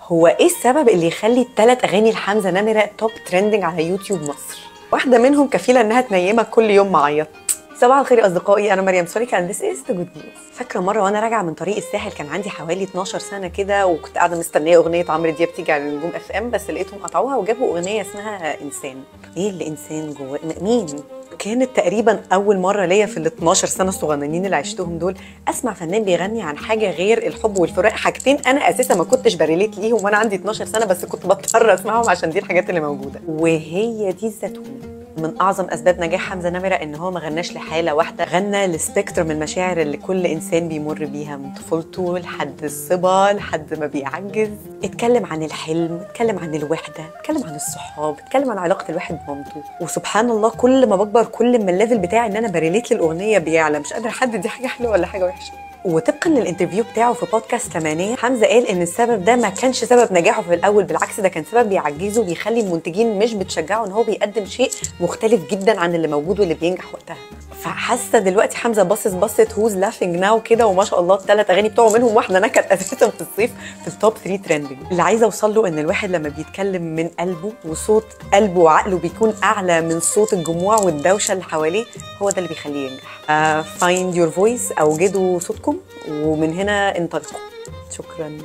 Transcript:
هو ايه السبب اللي يخلي الثلاث اغاني لحمزه نمره توب ترندنج على يوتيوب مصر؟ واحده منهم كفيله انها تنيمك كل يوم معيط. صباح الخير يا اصدقائي، انا مريم سوريك اند ذس از ذا جود نيوز. فاكره مره وانا راجعه من طريق الساحل كان عندي حوالي 12 سنه كده، وكنت قاعده مستنيه اغنيه عمرو دياب تيجي على نجوم اف ام، بس لقيتهم قطعوها وجابوا اغنيه اسمها انسان. ايه اللي انسان جوه مين؟ كانت تقريبا اول مره ليا في ال 12 سنه الصغننين اللي عشتهم دول اسمع فنان بيغني عن حاجه غير الحب والفراق، حاجتين انا اساسا ما كنتش بريليت ليهم وانا عندي 12 سنه، بس كنت بضطر اسمعهم عشان دي الحاجات اللي موجوده. وهي دي الزتونه. من اعظم اسباب نجاح حمزه نمره ان هو ما غناش لحاله واحده، غنى لسبيكتر من المشاعر اللي كل انسان بيمر بيها من طفولته لحد الصبا لحد ما بيعجز. اتكلم عن الحلم، اتكلم عن الوحده، اتكلم عن الصحاب، اتكلم عن علاقه الواحد بمامته. وسبحان الله كل ما بكبر كل ما الليفل بتاعي ان انا بريليت للاغنيه بيعلى، مش قادره احدد دي حاجه حلوه ولا حاجه وحشه. وطبقا للانترفيو بتاعه في بودكاست 8 حمزه قال ان السبب ده ما كانش سبب نجاحه في الاول، بالعكس ده كان سبب بيعجزه وبيخلي المنتجين مش بتشجعه ان هو بيقدم شيء مختلف جدا عن اللي موجود واللي بينجح وقتها. فحاسه دلوقتي حمزه بصت هوز لافينج ناو كده، وما شاء الله الثلاث اغاني بتوعه منهم واحده نكت اساسا في الصيف في التوب 3 ترندنج. اللي عايزه اوصل له ان الواحد لما بيتكلم من قلبه وصوت قلبه وعقله بيكون اعلى من صوت الجموع والدوشه اللي حواليه، هو ده اللي بيخليه ينجح. فايند يور فويس، اوجدوا صوتكم ومن هنا انطلقوا. شكرا.